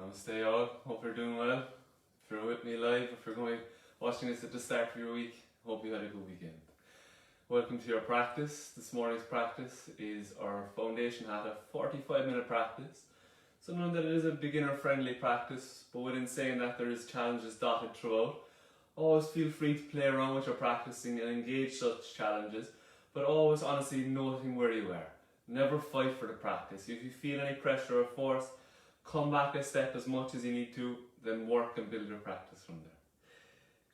Namaste all, hope you're doing well. If you're with me live, if you're watching this at the start of your week, hope you had a good weekend. Welcome to your practice. This morning's practice is our Foundation Hatha 45-minute practice. So know that it is a beginner friendly practice, but within saying that there is challenges dotted throughout. Always feel free to play around with your practicing and engage such challenges, but always honestly noting where you are. Never fight for the practice. If you feel any pressure or force, come back a step as much as you need to, then work and build your practice from there.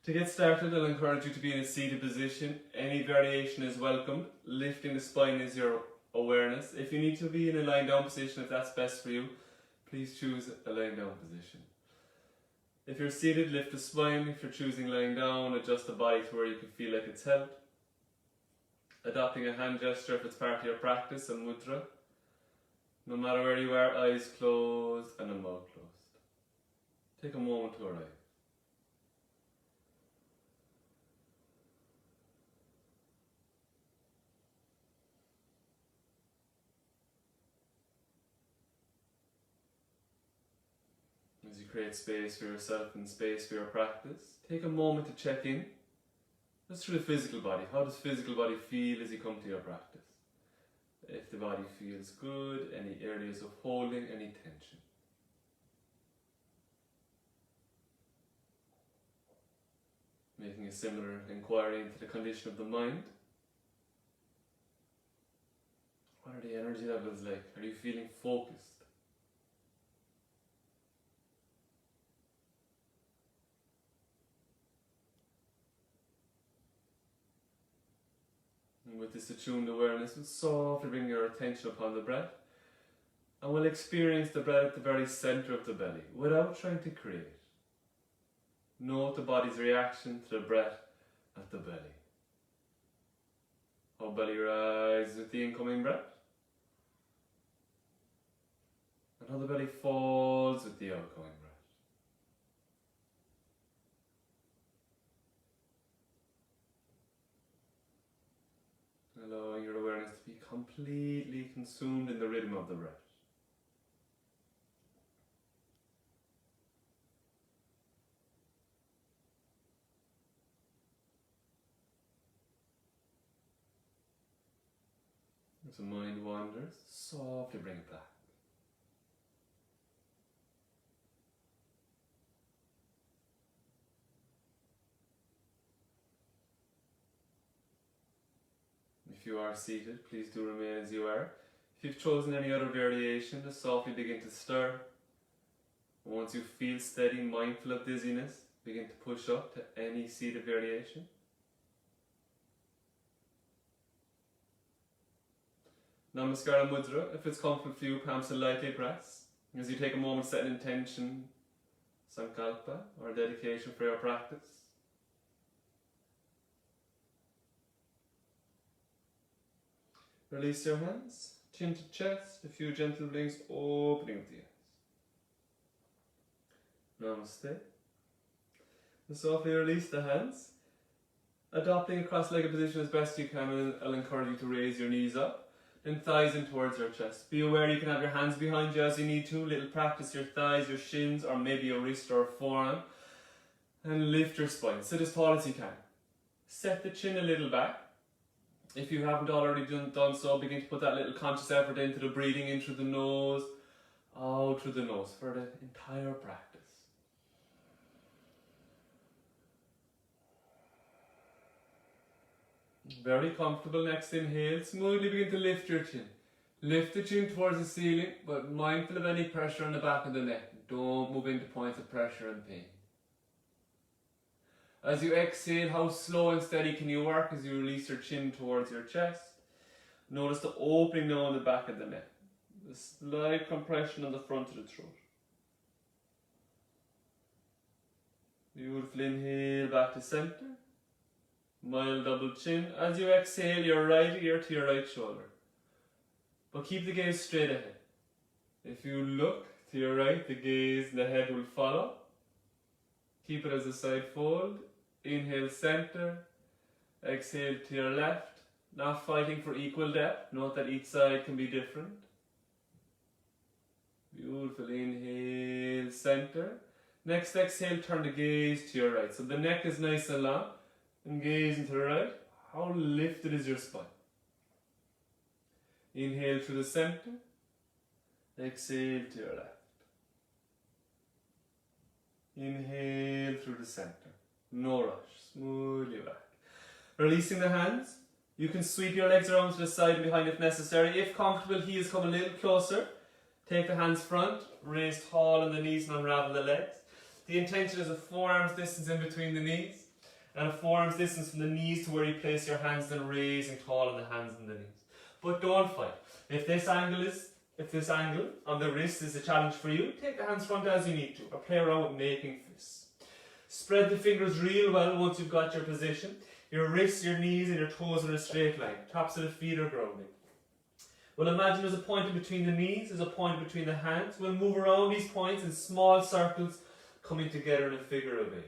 To get started, I'll encourage you to be in a seated position. Any variation is welcome. Lifting the spine is your awareness. If you need to be in a lying down position, if that's best for you, please choose a lying down position. If you're seated, lift the spine. If you're choosing lying down, adjust the body to where you can feel like it's held. Adopting a hand gesture if it's part of your practice, and mudra. No matter where you are, eyes closed and a mouth closed. Take a moment to arrive. As you create space for yourself and space for your practice, take a moment to check in. Just through the physical body. How does physical body feel as you come to your practice? If the body feels good, any areas of holding, any tension. Making a similar inquiry into the condition of the mind. What are the energy levels like? Are you feeling focused? And with this attuned awareness, we'll softly bring your attention upon the breath, and we'll experience the breath at the very center of the belly without trying to create. Note the body's reaction to the breath at the belly. How belly rises with the incoming breath, and how the belly falls with the outgoing breath. Allowing your awareness to be completely consumed in the rhythm of the breath. As the mind wanders, softly bring it back. If you are seated, please do remain as you are. If you've chosen any other variation, just softly begin to stir. Once you feel steady, mindful of dizziness, begin to push up to any seated variation. Namaskara mudra, if it's comfortable for you, palms lightly press. As you take a moment to set an intention, sankalpa, or dedication for your practice. Release your hands, chin to chest, a few gentle blinks, opening of the eyes. Namaste. And softly release the hands. Adopting a cross-legged position as best you can, and I'll encourage you to raise your knees up, then thighs in towards your chest. Be aware you can have your hands behind you as you need to. Little practice your thighs, your shins, or maybe your wrist or forearm. And lift your spine, sit as tall as you can. Set the chin a little back. If you haven't already done so, begin to put that little conscious effort into the breathing in through the nose, out through the nose for the entire practice. Very comfortable. Next inhale, smoothly begin to lift your chin. Lift the chin towards the ceiling, but mindful of any pressure on the back of the neck. Don't move into points of pressure and pain. As you exhale, how slow and steady can you work as you release your chin towards your chest? Notice the opening now on the back of the neck. The slight compression on the front of the throat. Beautiful inhale back to center. Mild double chin. As you exhale, your right ear to your right shoulder. But keep the gaze straight ahead. If you look to your right, the gaze and the head will follow. Keep it as a side fold. Inhale center, exhale to your left, not fighting for equal depth. Note that each side can be different. Beautiful inhale, center. Next exhale, turn the gaze to your right. So the neck is nice and long. And gaze into the right. How lifted is your spine? Inhale through the center. Exhale to your left. Inhale through the center. No rush. Smoothly back. Releasing the hands. You can sweep your legs around to the side and behind if necessary. If comfortable, heels come a little closer. Take the hands front. Raise tall on the knees and unravel the legs. The intention is a forearms distance in between the knees. And a forearms distance from the knees to where you place your hands, then raising tall on the hands and the knees. But don't fight. If this angle on the wrist is a challenge for you, take the hands front as you need to, or play around with making fists. Spread the fingers real well once you've got your position. Your wrists, your knees and your toes are in a straight line. Tops of the feet are grounding. Well, imagine there's a point in between the knees, there's a point between the hands. We'll move around these points in small circles, coming together in a figure of 8.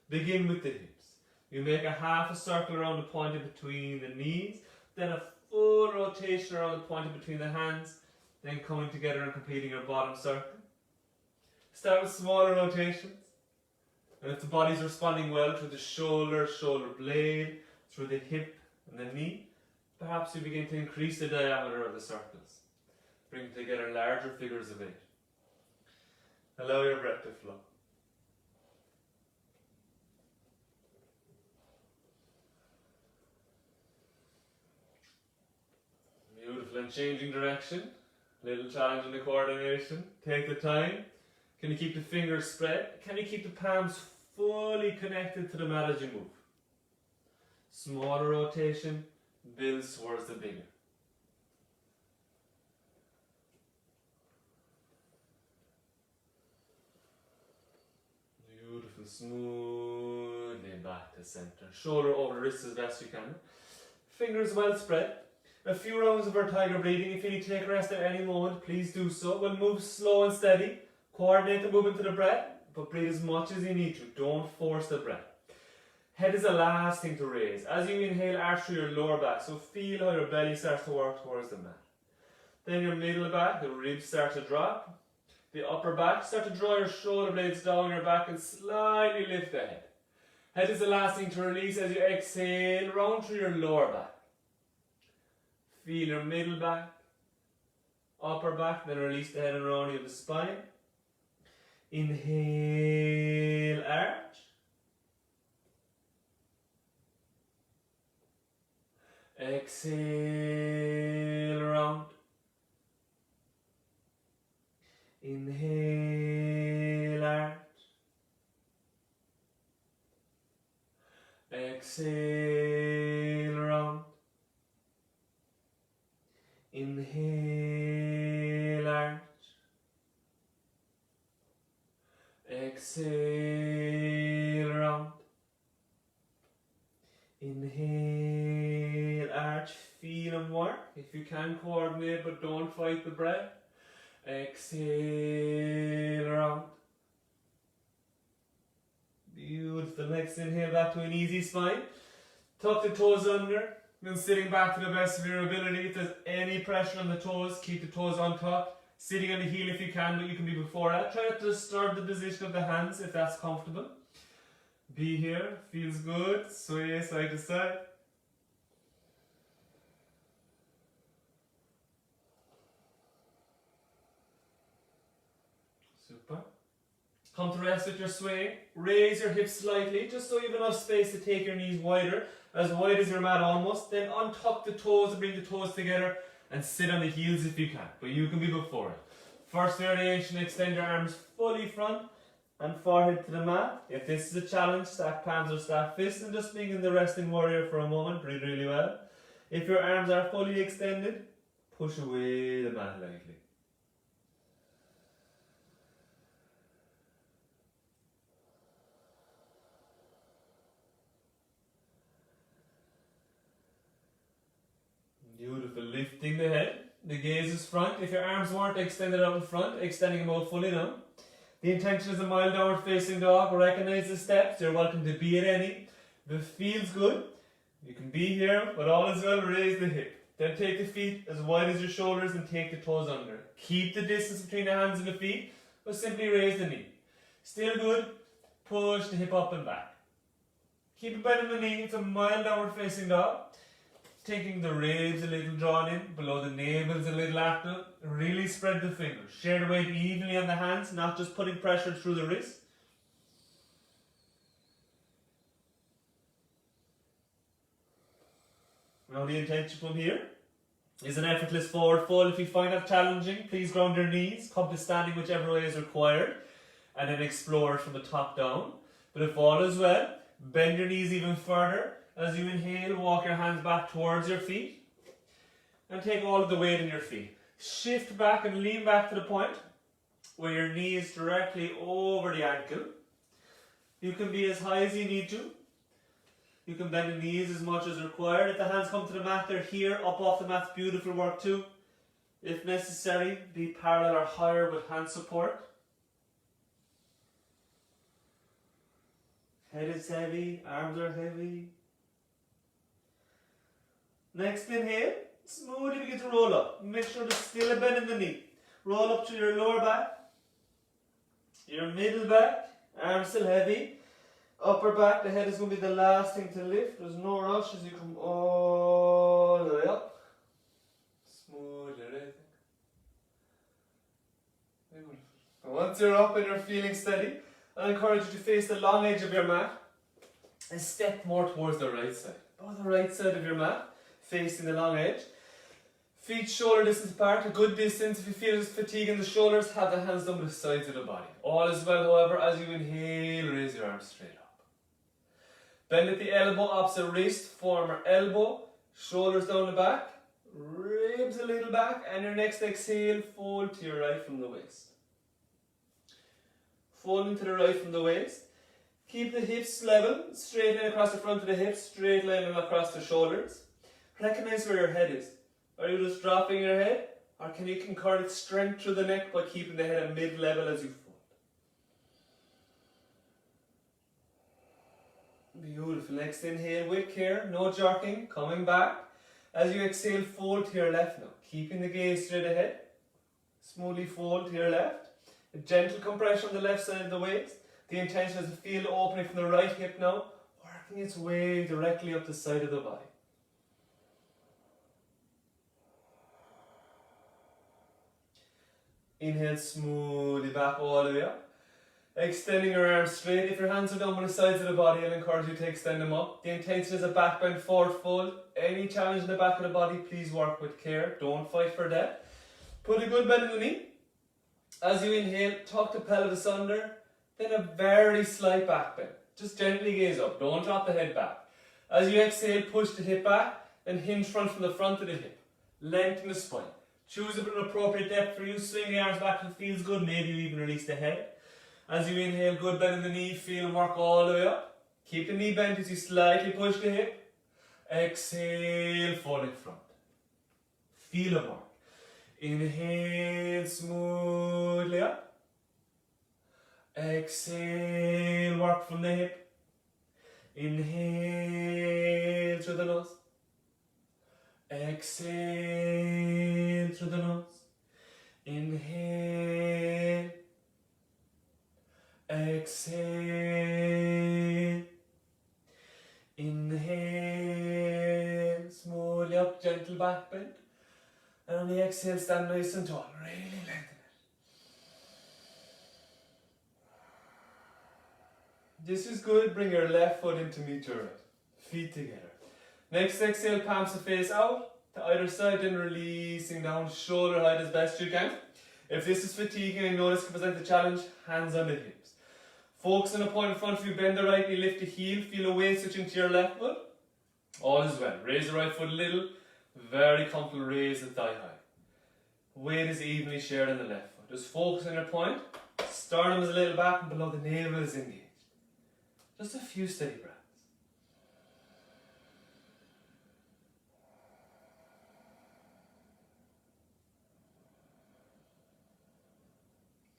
Begin with the hips. You make a half a circle around the point in between the knees, then a full rotation around the point in between the hands, then coming together and completing your bottom circle. Start with smaller rotations. And if the body's responding well through the shoulder blade, through the hip and the knee, perhaps you begin to increase the diameter of the circles. Bring together larger figures of 8. Allow your breath to flow. Beautiful, and changing direction. Little challenge in the coordination. Take the time. Can you keep the fingers spread? Can you keep the palms fully connected to the mat as you move? Smaller rotation builds towards the bigger. Beautiful, smoothly back to center. Shoulder over wrist as best you can. Fingers well spread. A few rounds of our tiger breathing. If you need to take a rest at any moment, please do so. We'll move slow and steady. Coordinate the movement to the breath, but breathe as much as you need to. Don't force the breath. Head is the last thing to raise. As you inhale, arch through your lower back. So feel how your belly starts to work towards the mat. Then your middle back, the ribs start to drop. The upper back, start to draw your shoulder blades down your back and slightly lift the head. Head is the last thing to release as you exhale, round through your lower back. Feel your middle back, upper back, then release the head and rounding of the spine. Inhale, arch. Exhale, round. Inhale, arch. Exhale, round. Inhale, arch. Exhale, round. Inhale, arch. Feel and work. If you can, coordinate, but don't fight the breath. Exhale, round. Beautiful. Next inhale back to an easy spine. Tuck the toes under. Then sitting back to the best of your ability. If there's any pressure on the toes, keep the toes untucked. Sitting on the heel if you can, but you can be before that. Try not to disturb the position of the hands if that's comfortable. Be here. Feels good. Sway side to side. Super. Come to rest with your sway. Raise your hips slightly, just so you have enough space to take your knees wider. As wide as your mat almost. Then untuck the toes and bring the toes together and sit on the heels if you can. But you can be before it. First variation, extend your arms fully front and forehead to the mat. If this is a challenge, stack palms or stack fists and just being in the resting warrior for a moment. Breathe really well. If your arms are fully extended, push away the mat lightly. Beautiful. Lifting the head. The gaze is front. If your arms weren't extended out in front, extending them out fully now. The intention is a mild downward facing dog. Recognize the steps. You're welcome to be at any. If it feels good, you can be here, but all is well. Raise the hip. Then take the feet as wide as your shoulders and take the toes under. Keep the distance between the hands and the feet, but simply raise the knee. Still good, push the hip up and back. Keep it bent in the knee, it's a mild downward facing dog. Taking the ribs a little drawn in, below the navels a little active. Really spread the fingers. Share the weight evenly on the hands, not just putting pressure through the wrist. Now the intention from here is an effortless forward fold. If you find that challenging, please ground your knees, come to standing whichever way is required, and then explore it from the top down. But if all is well, bend your knees even further. As you inhale, walk your hands back towards your feet and take all of the weight in your feet. Shift back and lean back to the point where your knee is directly over the ankle. You can be as high as you need to. You can bend the knees as much as required. If the hands come to the mat, they're here, up off the mat, beautiful work too. If necessary, be parallel or higher with hand support. Head is heavy, arms are heavy. Next inhale, smoothly begin to roll up. Make sure there's still a bend in the knee. Roll up to your lower back, your middle back, arms still heavy. Upper back, the head is going to be the last thing to lift. There's no rush as you come all the way up. Smoothly raising. Beautiful. And once you're up and you're feeling steady, I encourage you to face the long edge of your mat and step more towards the right side. Go to the right side of your mat, facing the long edge. Feet shoulder distance apart, a good distance. If you feel fatigue in the shoulders, have the hands down to the sides of the body. All is well, however, as you inhale, raise your arms straight up. Bend at the elbow, opposite wrist, former elbow, shoulders down the back, ribs a little back, and your next exhale, fold to your right from the waist. Folding to the right from the waist. Keep the hips level, straight line across the front of the hips, straight line across the shoulders. Recognize where your head is. Are you just dropping your head, or can you concurrent strength through the neck by keeping the head at mid-level as you fold? Beautiful. Next inhale with care, no jerking, coming back. As you exhale, fold to your left now. Keeping the gaze straight ahead. Smoothly fold to your left. A gentle compression on the left side of the waist. The intention is to feel the opening from the right hip now, working its way directly up the side of the body. Inhale smoothly back all the way up. Extending your arms straight. If your hands are down by the sides of the body, I'll encourage you to extend them up. The intention is a back bend, forward fold. Any challenge in the back of the body, please work with care. Don't fight for that. Put a good bend in the knee. As you inhale, tuck the pelvis under. Then a very slight back bend. Just gently gaze up. Don't drop the head back. As you exhale, push the hip back. Then hinge front from the front of the hip. Lengthen the spine. Choose an appropriate depth for you. Swing the arms back if it feels good. Maybe you even release the head. As you inhale, good bend in the knee. Feel and work all the way up. Keep the knee bent as you slightly push the hip. Exhale, folding front. Feel and work. Inhale, smoothly up. Exhale, work from the hip. Inhale through the nose. Exhale through the nose. Inhale. Exhale. Inhale. Smoothly up, gentle back bend. And on the exhale, stand nice and tall. Really lengthen it. This is good. Bring your left foot in to meet your right. Feet together. Next exhale, palms to face out to either side, then releasing down, shoulder height as best you can. If this is fatiguing and you know this can present a challenge, hands on the hips. Focus on the point in front of you, bend the right knee, lift the heel, feel a weight switch into your left foot. All is well. Raise the right foot a little, very comfortable raise the thigh high. Weight is evenly shared on the left foot. Just focus on your point, sternum is a little back and below the navel is engaged. Just a few steady breaths.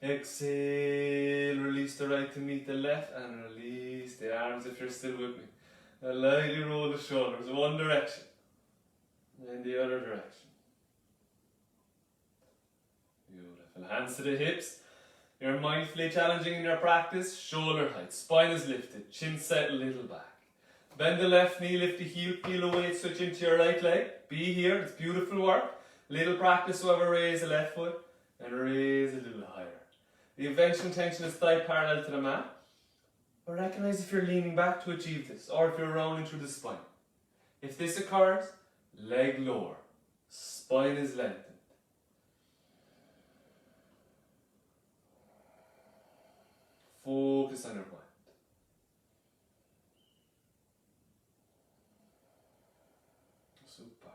Exhale, release the right to meet the left and release the arms if you're still with me. Now lightly roll the shoulders one direction and the other direction. Beautiful. Hands to the hips. You're mindfully challenging in your practice. Shoulder height, spine is lifted, chin set a little back. Bend the left knee, lift the heel, peel the weight, switch into your right leg. Be here, it's beautiful work. Little practice, however, raise the left foot and raise a little higher. The eventual intention is thigh parallel to the mat. But recognize if you're leaning back to achieve this, or if you're rounding through the spine. If this occurs, leg lower, spine is lengthened. Focus on your point. Super.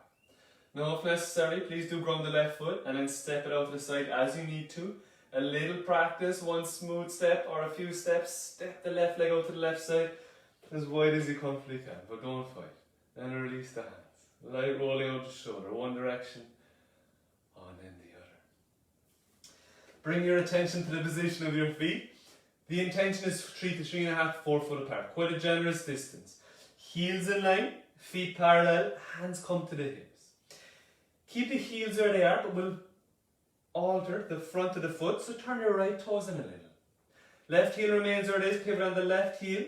Now, if necessary, please do ground the left foot and then step it out to the side as you need to. A little practice, one smooth step or a few steps, step the left leg out to the left side as wide as you comfortably can, but don't fight. Then release the hands. Light rolling out the shoulder, one direction, on in the other. Bring your attention to the position of your feet. The intention is 3 to 3.5, 4 foot apart. Quite a generous distance. Heels in line, feet parallel, hands come to the hips. Keep the heels where they are, but we'll alter the front of the foot, so turn your right toes in a little. Left heel remains where it is, pivot on the left heel,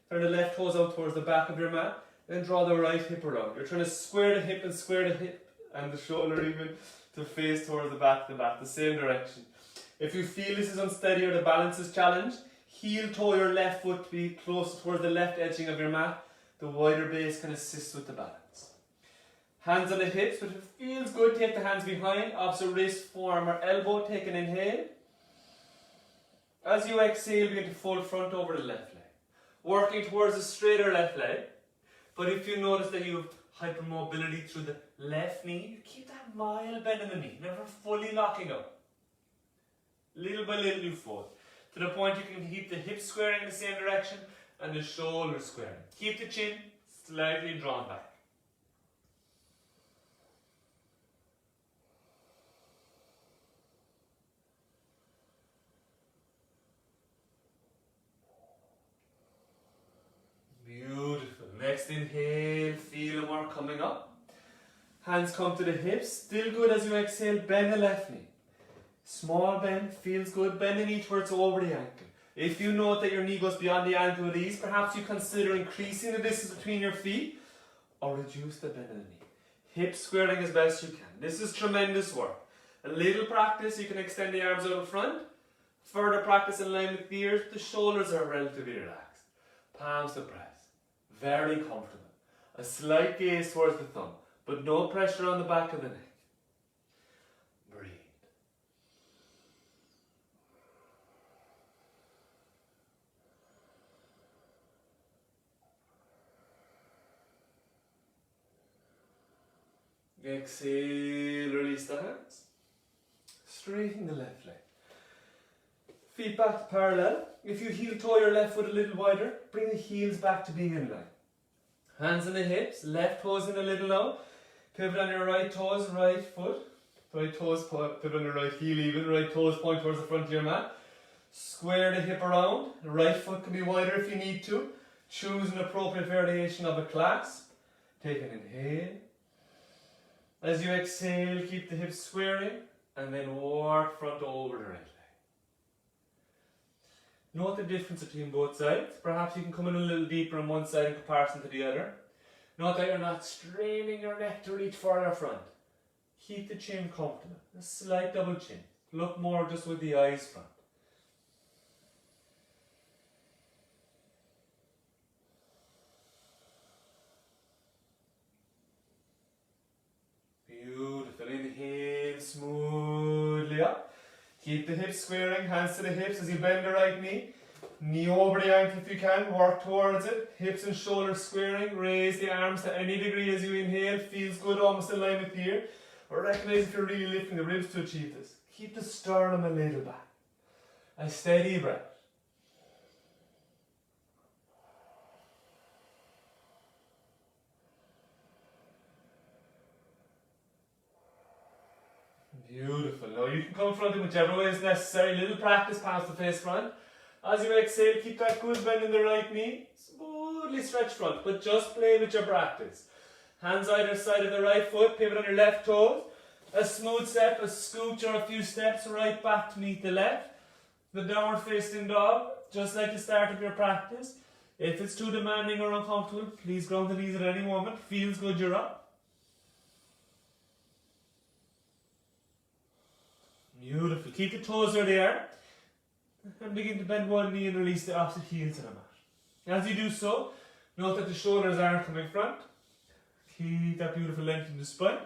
turn the left toes out towards the back of your mat, then draw the right hip around. You're trying to square the hip and the shoulder even to face towards the back of the mat, the same direction. If you feel this is unsteady or the balance is challenged, heel toe your left foot to be closer towards the left edging of your mat. The wider base can assist with the balance. Hands on the hips, but if it feels good, take the hands behind, opposite wrist, forearm or elbow, take an inhale. As you exhale, begin to fold front over the left leg. Working towards a straighter left leg, but if you notice that you have hypermobility through the left knee, you keep that mild bend in the knee, never fully locking up. Little by little you fold, to the point you can keep the hips squaring in the same direction and the shoulders squaring. Keep the chin slightly drawn back. Beautiful. Next inhale, feel more coming up. Hands come to the hips. Still good as you exhale, bend the left knee. Small bend, feels good. Bend the knee towards over the ankle. If you note that your knee goes beyond the ankle with ease, perhaps you consider increasing the distance between your feet or reduce the bend of the knee. Hip squaring as best you can. This is tremendous work. A little practice, you can extend the arms out in front. Further practice in line with the ears, the shoulders are relatively relaxed. Palms to press. Very comfortable. A slight gaze towards the thumb, but no pressure on the back of the neck. Breathe. Exhale, release the hands. Straighten the left leg. Feet back to parallel. If you heel toe your left foot a little wider, bring the heels back to being in line. Hands on the hips, left toes in a little now. Pivot on your right toes, right foot. Right toes, pivot on your right heel even. Right toes point towards the front of your mat. Square the hip around. The right foot can be wider if you need to. Choose an appropriate variation of a clasp. Take an inhale. As you exhale, keep the hips squaring and then work front over the right leg. Note the difference between both sides. Perhaps you can come in a little deeper on one side in comparison to the other. Note that you're not straining your neck to reach further front. Keep the chin comfortable. A slight double chin. Look more just with the eyes front. Beautiful. Inhale smoothly up. Keep the hips squaring, hands to the hips as you bend the right knee. Knee over the ankle if you can, work towards it. Hips and shoulders squaring, raise the arms to any degree as you inhale. Feels good, almost in line with the ear. Or recognize if you're really lifting the ribs to achieve this. Keep the sternum a little back. A steady breath. Beautiful. Now you can come front in whichever way is necessary. Little practice, palms to face front. As you exhale, keep that good bend in the right knee. Smoothly stretch front, but just play with your practice. Hands either side of the right foot, pivot on your left toes. A smooth step, a scooch or a few steps right back to meet the left. the downward facing dog, just like the start of your practice. If it's too demanding or uncomfortable, please ground the knees at any moment. Feels good, you're up. Beautiful. Keep the toes where they are. And begin to bend one knee and release the opposite heel to the mat. As you do so, note that the shoulders aren't coming front. Keep that beautiful length in the spine.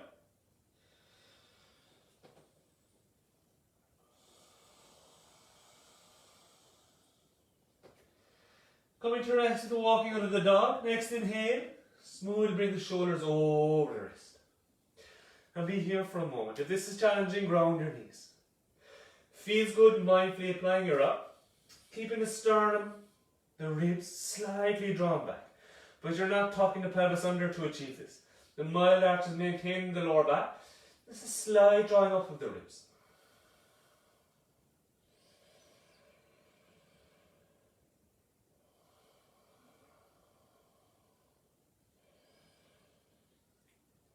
Coming to rest with the walking under the dog. Next inhale, smoothly bring the shoulders over the wrist. And be here for a moment. If this is challenging, ground your knees. Feels good, mindfully applying your up. Keeping the sternum, the ribs slightly drawn back. But you're not tucking the pelvis under to achieve this. The mild arch is maintaining the lower back. This is a slight drawing up of the ribs.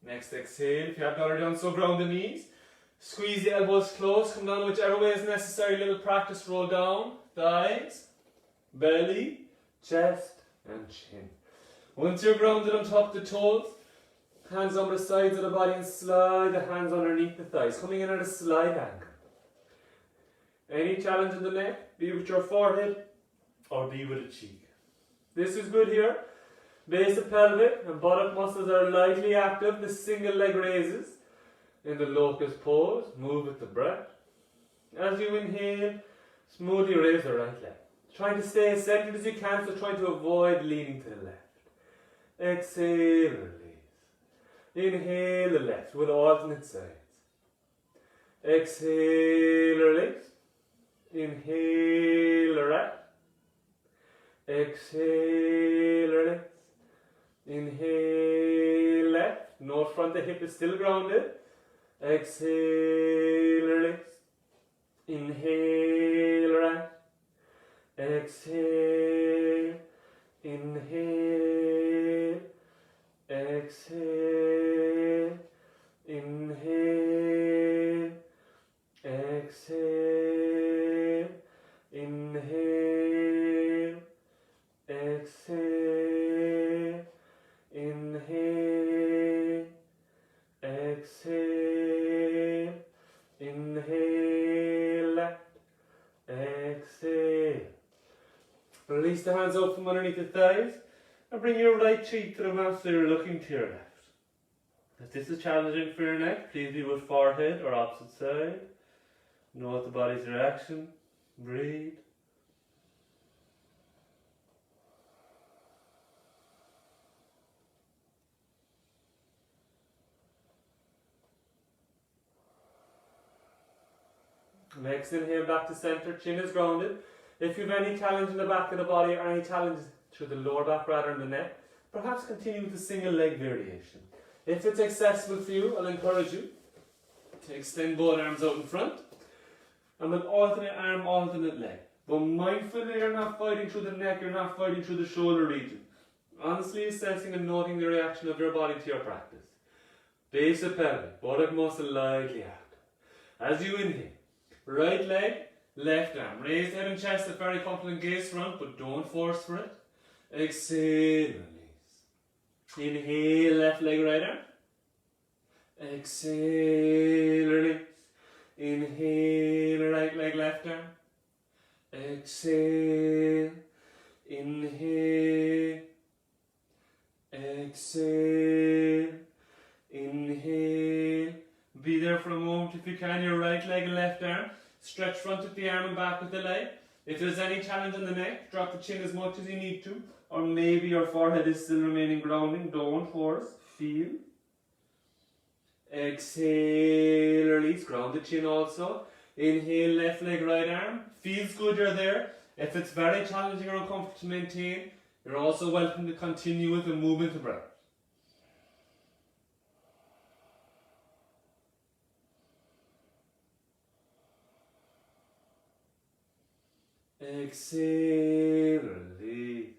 Next exhale, if you haven't already done so, ground the knees. Squeeze the elbows close, come down whichever way is necessary. Little practice, roll down, thighs, belly, chest and chin. Once you're grounded on top of the toes, hands on the sides of the body and slide the hands underneath the thighs, coming in at a slight angle. Any challenge in the neck, be with your forehead or be with a cheek. This is good here. Base of pelvic and buttock muscles are lightly active. The single leg raises in the locust pose. Move with the breath. As you inhale, smoothly raise the right leg. Trying to stay as centered as you can, so trying to avoid leaning to the left. Exhale, release. Inhale the left with alternate sides. Exhale, release. Inhale the right. Exhale, release. Inhale left. Note front the hip is still grounded. Exhale, release. Inhale right. Exhale. Inhale. Exhale. Inhale. Exhale. Inhale. Exhale. Inhale. Exhale. Inhale left. Exhale. Release the hands out from underneath the thighs and bring your right cheek to the mat so you're looking to your left. If this is challenging for your neck, please be with forehead or opposite side. Note the body's reaction. Breathe. Next inhale back to center, chin is grounded. If you have any challenge in the back of the body or any challenge to the lower back rather than the neck, perhaps continue with the single leg variation. If it's accessible for you, I'll encourage you to extend both arms out in front and with alternate arm, alternate leg. But mindfully, you're not fighting through the neck, you're not fighting through the shoulder region. Honestly assessing and noting the reaction of your body to your practice. Base of pelvic, buttock muscle lightly active. As you inhale, right leg, left arm. Raise head and chest at very confident gaze front, but don't force for it. Exhale, release. Inhale, left leg, right arm. Exhale, release. Inhale, right leg, left arm. Exhale. Inhale. Exhale. Inhale. Be there for a moment if you can, your right leg and left arm. Stretch front of the arm and back with the leg. If there's any challenge in the neck, drop the chin as much as you need to. Or maybe your forehead is still remaining grounding. Don't force. Feel. Exhale, release. Ground the chin also. Inhale, left leg, right arm. Feels good, you're there. If it's very challenging or uncomfortable to maintain, you're also welcome to continue with the movement of breath. Exhale, release.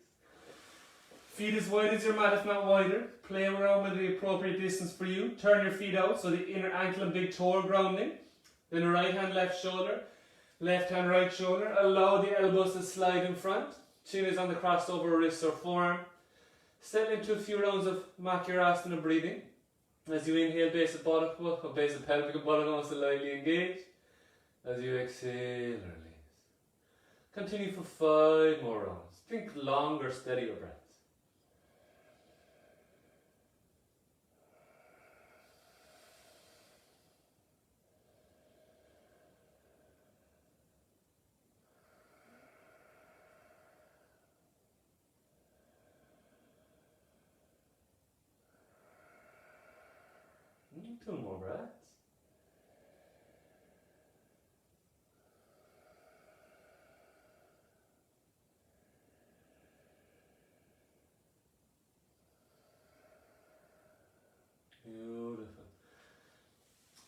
Feet as wide as your mat, if not wider. Play around with the appropriate distance for you. Turn your feet out so the inner ankle and big toe are grounding. Then the right hand, left shoulder. Left hand, right shoulder. Allow the elbows to slide in front. Chin is on the crossed over wrist or forearm. Settle into a few rounds of Makyarasana breathing. As you inhale, base of buttock, or base of pelvic and buttock wants to lightly engage. As you exhale, release. Continue for 5 more rounds. Think longer, steadier breaths. Two more breaths. Beautiful.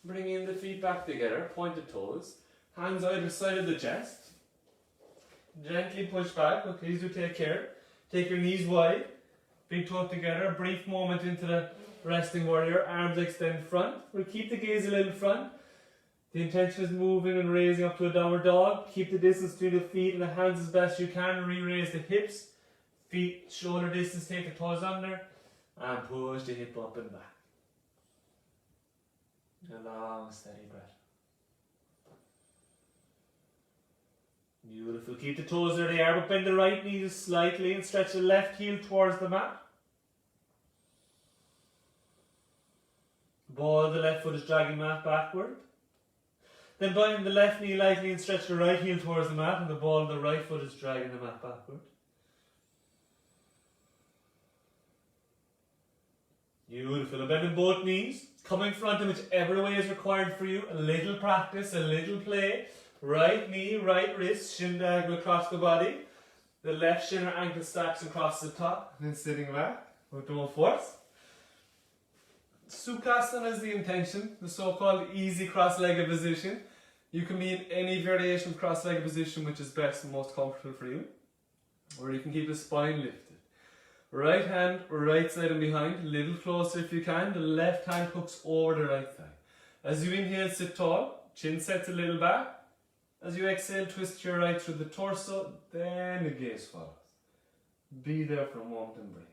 Bringing the feet back together, pointed toes, hands either side of the chest. Gently push back, but please do take care. Take your knees wide, big toe together, a brief moment into the resting warrior, arms extend front. We'll keep the gaze a little front. The intention is moving and raising up to a downward dog. Keep the distance between the feet and the hands as best you can. Re-raise the hips, feet shoulder distance, take the toes under, and push the hip up and back. A long, steady breath. Beautiful. Keep the toes where they are, but bend the right knee just slightly and stretch the left heel towards the mat. Ball of the left foot is dragging the mat backward. Then bend the left knee lightly and stretch the right heel towards the mat, and the ball of the right foot is dragging the mat backward. Beautiful. And bending both knees. Coming front in whichever way is required for you. A little practice, a little play. Right knee, right wrist, shin diagonal across the body. The left shin or ankle stacks across the top. And then sitting back with no force. Sukhasana is the intention, the so-called easy cross-legged position. You can be in any variation of cross-legged position which is best and most comfortable for you. Or you can keep the spine lifted. Right hand, right side and behind, a little closer if you can. The left hand hooks over the right thigh. As you inhale, sit tall, chin sets a little back. As you exhale, twist your right through the torso, then the gaze follows. Be there for a moment and breathe.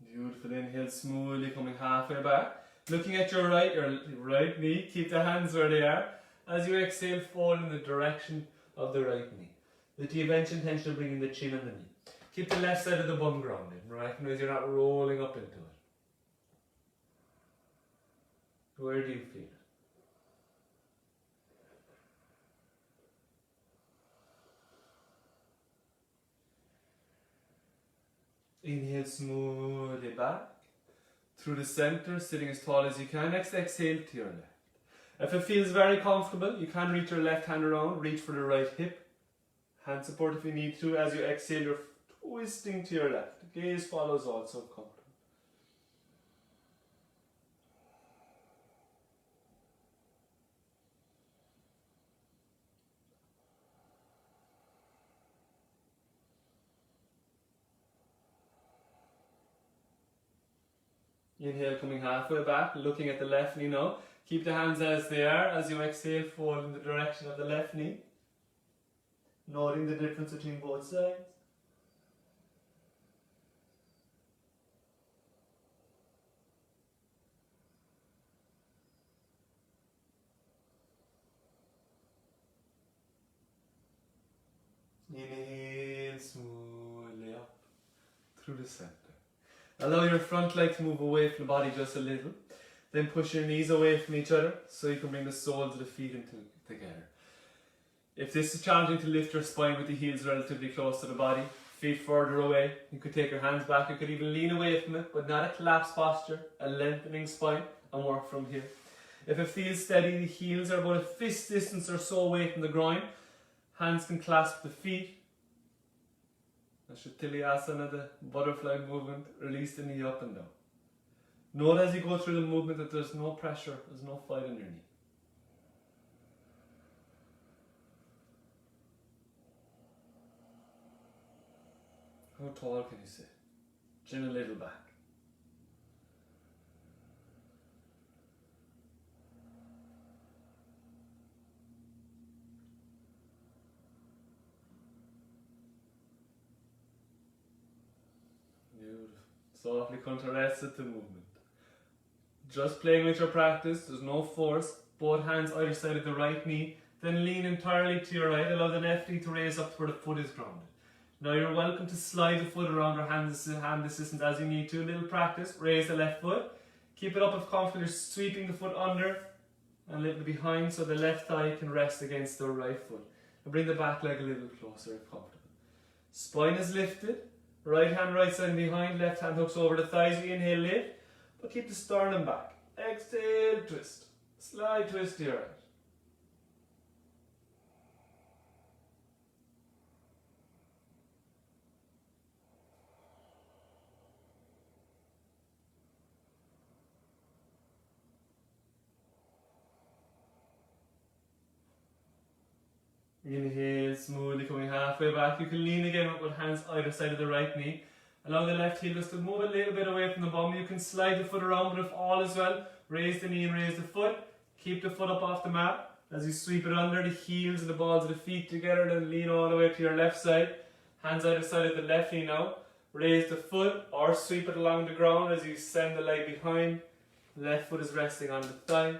Beautiful. Inhale, smoothly coming halfway back. Looking at your right knee, keep the hands where they are. As you exhale, fall in the direction of the right knee. With the eventual intention of bringing the chin on the knee. Keep the left side of the bum grounded. Recognize you're not rolling up into it. Where do you feel it? Inhale smoothly back through the center, sitting as tall as you can. Next, exhale to your left. If it feels very comfortable, you can reach your left hand around, reach for the right hip. Hand support if you need to. As you exhale, you're twisting to your left. Gaze follows also comfortable. Inhale, coming halfway back, looking at the left knee now. Keep the hands as they are. As you exhale, fall in the direction of the left knee. Noting the difference between both sides. Inhale smoothly up through the center. Allow your front leg to move away from the body just a little. Then push your knees away from each other so you can bring the soles of the feet together. If this is challenging to lift your spine with the heels relatively close to the body, feet further away, you could take your hands back. You could even lean away from it, but not a collapsed posture, a lengthening spine, and work from here. If it feels steady, the heels are about a fist distance or so away from the groin. Hands can clasp the feet. Asana, the butterfly movement, release the knee up and down. Note as you go through the movement that there's no pressure, there's no fight on your knee. tall can you sit? Chin a little back. Beautiful. Softly come to rest at the movement. Just playing with your practice, there's no force. Both hands either side of the right knee. Then lean entirely to your right. Allow the left knee to raise up to where the foot is grounded. Now you're welcome to slide the foot around or hand assistance as you need to. A little practice. Raise the left foot. Keep it up if comfortable. You're sweeping the foot under and a little behind so the left thigh can rest against the right foot. And bring the back leg a little closer if comfortable. Spine is lifted. Right hand right side and behind. Left hand hooks over the thighs. You inhale, lift. But keep the sternum back. Exhale, twist. Slide twist to your right. Inhale, smoothly coming halfway back. You can lean again with hands either side of the right knee. Allow the left heel just to move a little bit away from the bum. You can slide the foot around, but if all is well, raise the knee and raise the foot. Keep the foot up off the mat. As you sweep it under, the heels and the balls of the feet together, then lean all the way to your left side. Hands either side of the left knee now. Raise the foot or sweep it along the ground as you send the leg behind. Left foot is resting on the thigh.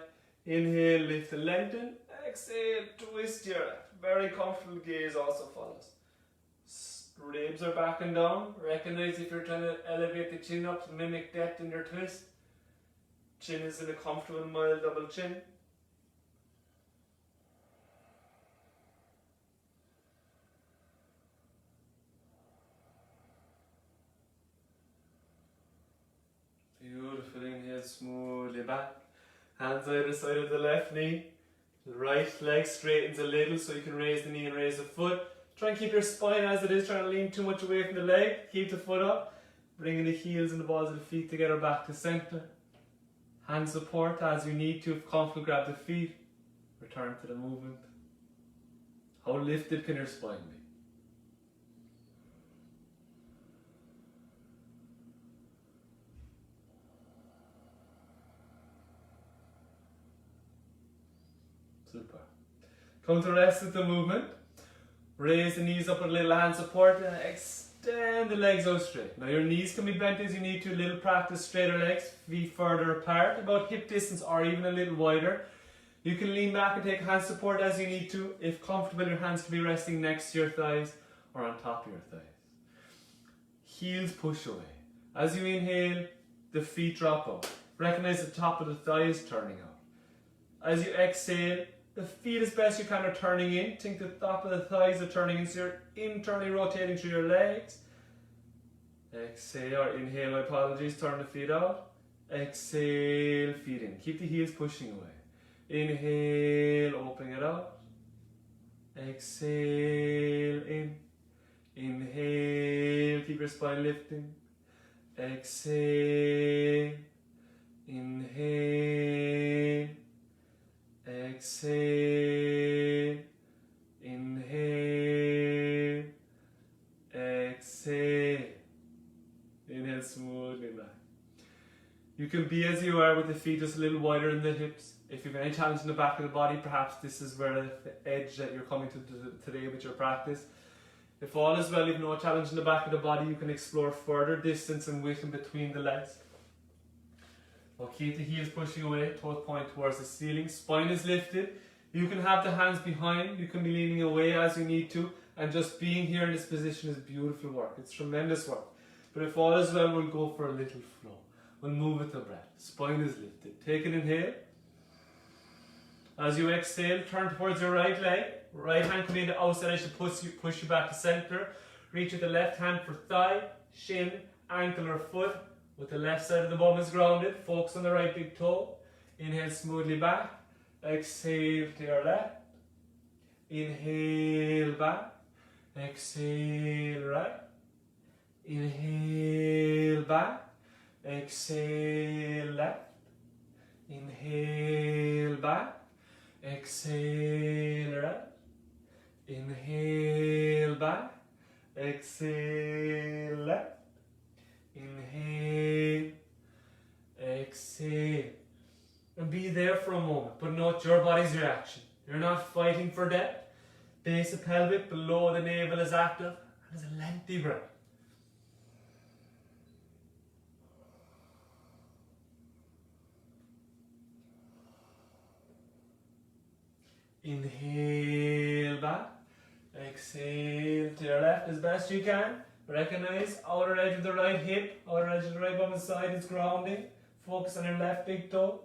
Inhale, lift and lengthen. Exhale, twist your left. Very comfortable gaze also follows. Ribs are back and down. Recognize if you're trying to elevate the chin up to mimic depth in your twist. Chin is in a comfortable mild double chin. Beautiful. Inhale smoothly back. Hands either side of the left knee. The right leg straightens a little so you can raise the knee and raise the foot. Try and keep your spine as it is, trying to lean too much away from the leg. Keep the foot up, bringing the heels and the balls of the feet together back to center. Hand support as you need to. If comfortable, grab the feet. Return to the movement. How lifted can your spine be? Super. Come to rest with the movement. Raise the knees up with a little hand support and extend the legs out straight. Now your knees can be bent as you need to. A little practice straighter legs, feet further apart, about hip distance or even a little wider. You can lean back and take hand support as you need to. If comfortable, your hands can be resting next to your thighs or on top of your thighs. Heels push away. As you inhale, the feet drop out. Recognize the top of the thigh is turning out. As you exhale, the feet as best you can are turning in. Think the top of the thighs are turning in, so you're internally rotating through your legs. Exhale, or inhale, my apologies, turn the feet out. Exhale, feet in. Keep the heels pushing away. Inhale, opening it out. Exhale, in. Inhale, keep your spine lifting. Exhale, inhale. Exhale, inhale, exhale. Inhale smoothly back. You can be as you are with the feet just a little wider in the hips. If you have any challenge in the back of the body, perhaps this is where the edge that you're coming to today with your practice. If all is well, you have no challenge in the back of the body, you can explore further distance and width in between the legs. Well, keep the heels pushing away, toes point towards the ceiling, spine is lifted. You can have the hands behind, you can be leaning away as you need to, and just being here in this position is beautiful work. It's tremendous work. But if all is well, we'll go for a little flow. We'll move with the breath. Spine is lifted. Take an inhale. As you exhale, turn towards your right leg. Right hand coming in the outside edge to push you back to center. Reach with the left hand for thigh, shin, ankle or foot. With the left side of the bum is grounded. Focus on the right big toe. Inhale smoothly back. Exhale to your left. Inhale back. Exhale right. Inhale back. Exhale left. Inhale back. Exhale right. Inhale back. exhale, left, inhale, exhale. And be there for a moment, but note your body's reaction. You're not fighting for depth. Base of pelvic below the navel is active. And there's a lengthy breath. Inhale back. Exhale to your left as best you can. Recognize outer edge of the right hip, outer edge of the right bum side is grounding. Focus on your left big toe.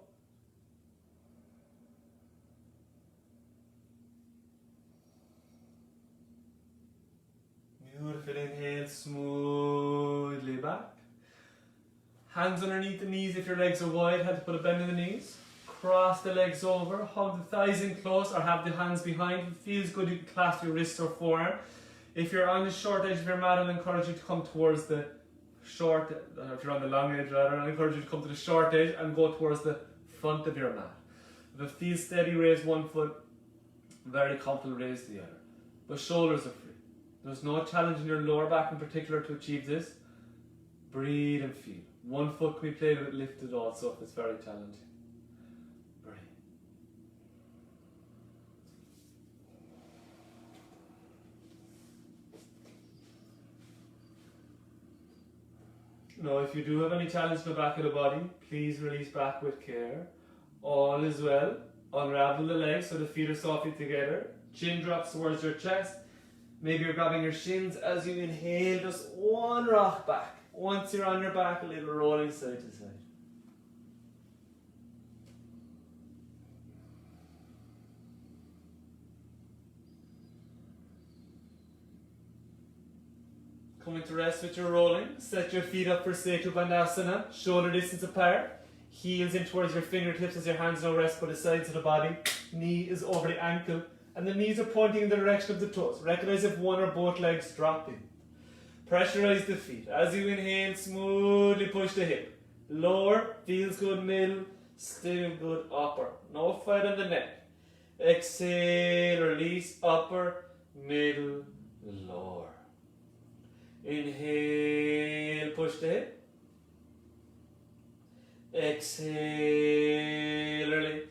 Beautiful. Inhale smoothly back. Hands underneath the knees if your legs are wide. Have to put a bend in the knees. Cross the legs over. Hug the thighs in close or have the hands behind. If it feels good, you can clasp your wrist or forearm. If you're on the short edge of your mat, I'll encourage you to come towards the short, if you're on the long edge rather, I'll encourage you to come to the short edge and go towards the front of your mat. If it feels steady, raise one foot. Very comfortable, raise the other. But shoulders are free. There's no challenge in your lower back in particular to achieve this. Breathe and feel. One foot can be played with lifted also if it's very challenging. Breathe. Now if you do have any challenge in the back of the body, please release back with care. All is well. Unravel the legs so the feet are softly together. Chin drops towards your chest. Maybe you're grabbing your shins as you inhale, just one rock back. Once you're on your back, a little rolling side to side. Coming to rest with your rolling. Set your feet up for Setu Bandhasana, shoulder distance apart. Heels in towards your fingertips as your hands now rest by the sides of the body. Knee is over the ankle. And the knees are pointing in the direction of the toes. Recognize if one or both legs drop in. Pressurize the feet. As you inhale, smoothly push the hip. Lower, feels good, middle, still good, upper. No fight on the neck. Exhale, release, upper, middle, lower. Inhale, push the hip. Exhale, release.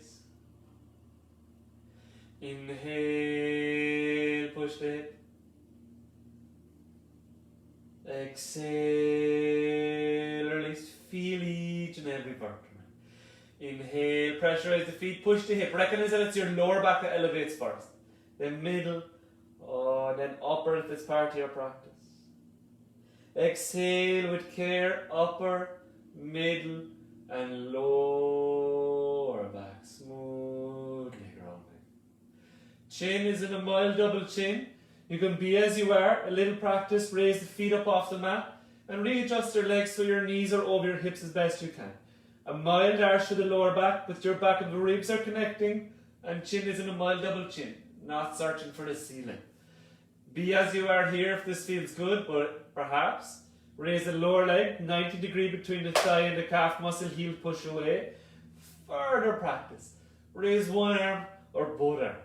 Inhale, push the hip. Exhale, release. Feel each and every vertebra. Inhale, pressurize the feet, push the hip. Recognize that it's your lower back that elevates first. Then middle, then upper if it's part of your practice. Exhale with care, upper, middle, and lower back. Smoothly grounding. Chin is in a mild double chin. You can be as you are. A little practice, raise the feet up off the mat and readjust your legs so your knees are over your hips as best you can. A mild arch to the lower back, but your back and the ribs are connecting, and chin is in a mild double chin, not searching for the ceiling. Be as you are here if this feels good, but perhaps raise the lower leg 90 degrees between the thigh and the calf muscle, heel push away. Further practice. Raise one arm or both arms.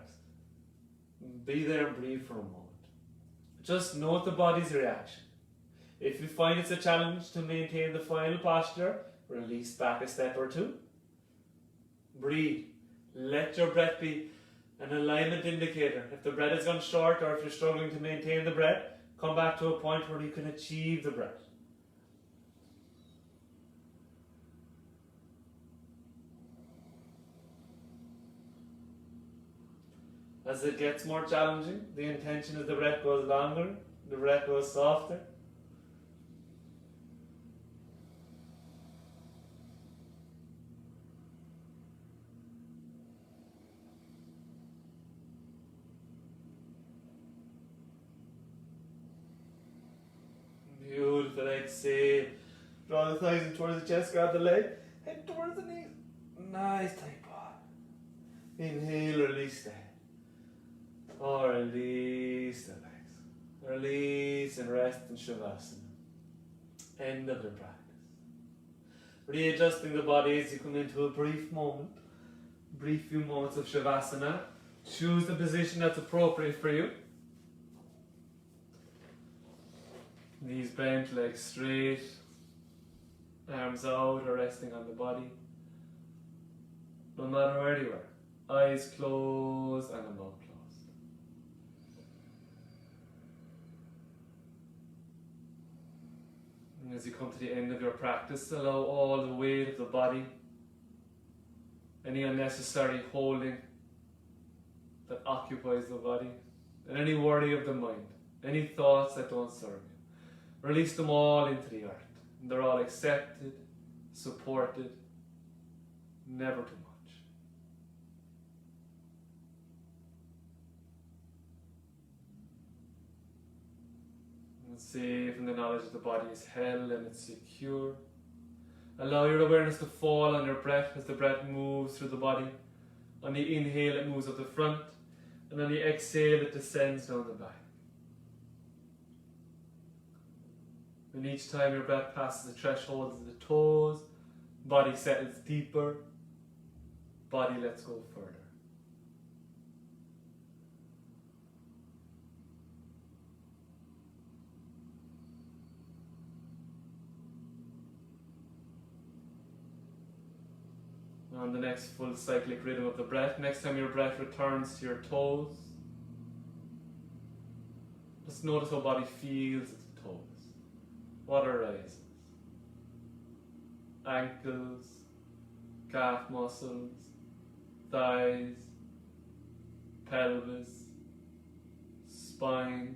Be there and breathe for a moment. Just note the body's reaction. If you find it's a challenge to maintain the final posture, release back a step or two. Breathe. Let your breath be an alignment indicator. If the breath has gone short or if you're struggling to maintain the breath, come back to a point where you can achieve the breath. As it gets more challenging, the intention is the breath goes longer, the breath goes softer. Beautiful, exhale. Draw the thighs in towards the chest, grab the leg, head towards the knees. Nice tight pod. Inhale, release the head. Or release the legs. Release and rest in Shavasana. End of the practice. Readjusting the body as you come into a brief moment. Brief few moments of Shavasana. Choose the position that's appropriate for you. Knees bent, legs straight, arms out or resting on the body. No matter where you are, eyes closed and the mouth closed. And as you come to the end of your practice, allow all the weight of the body, any unnecessary holding that occupies the body, and any worry of the mind, any thoughts that don't serve you. Release them all into the earth. And they're all accepted, supported, never too much. And safe in the knowledge that the body is held and it's secure. Allow your awareness to fall on your breath as the breath moves through the body. On the inhale, it moves up the front, and on the exhale, it descends down the back. And each time your breath passes the threshold of the toes, body settles deeper, body lets go further. On the next full cyclic rhythm of the breath, next time your breath returns to your toes, just notice how body feels at the toes. What arises? Ankles, calf muscles, thighs, pelvis, spine,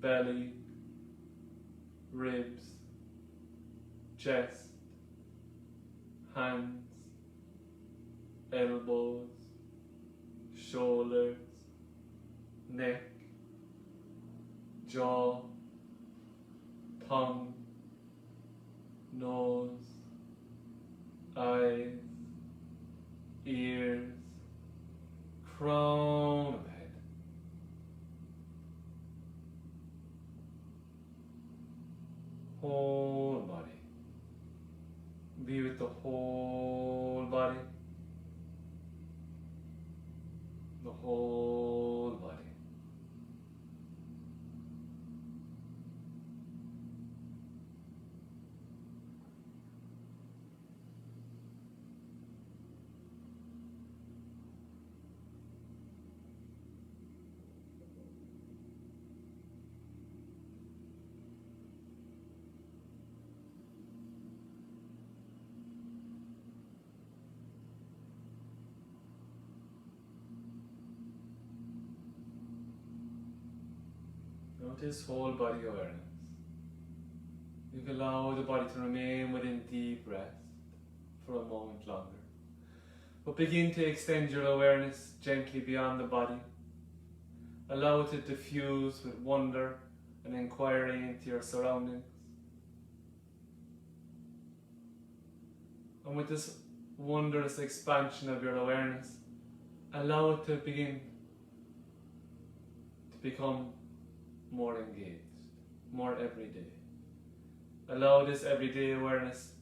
belly, ribs, chest, hands, elbows, shoulders, neck, jaw, tongue, nose, eyes, ears, crown of head. Whole body. Be with the whole body. The whole body. Notice whole body awareness. You can allow the body to remain within deep rest for a moment longer. But begin to extend your awareness gently beyond the body. Allow it to diffuse with wonder and inquiry into your surroundings. And with this wondrous expansion of your awareness, allow it to begin to become more engaged, more everyday. Allow this everyday awareness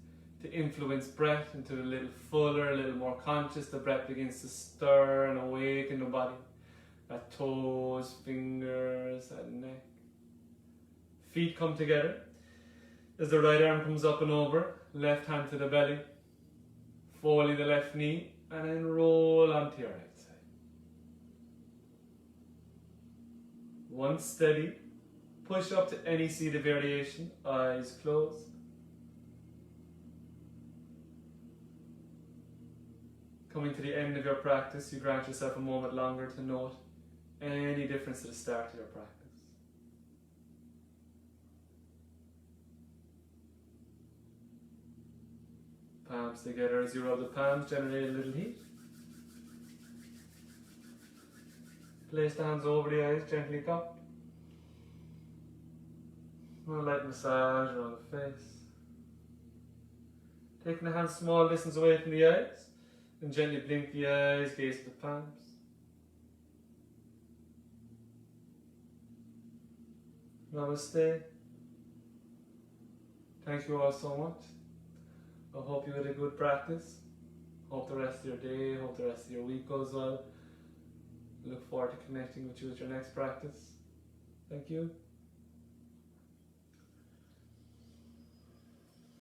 to influence breath into a little fuller, a little more conscious. The breath begins to stir and awaken the body. At toes, fingers, and neck. Feet come together as the right arm comes up and over, left hand to the belly, folding the left knee, and then roll onto your right side. Once steady, push up to any seated variation, eyes closed. Coming to the end of your practice, you grant yourself a moment longer to note any difference at the start of your practice. Palms together as you rub the palms, generate a little heat. Place the hands over the eyes, gently cup. A light massage around the face. Taking the hands small distance away from the eyes, and gently blink the eyes, gaze at the palms. Namaste. Thank you all so much. I hope you had a good practice. Hope the rest of your day, hope the rest of your week goes well. Look forward to connecting with you at your next practice. Thank you.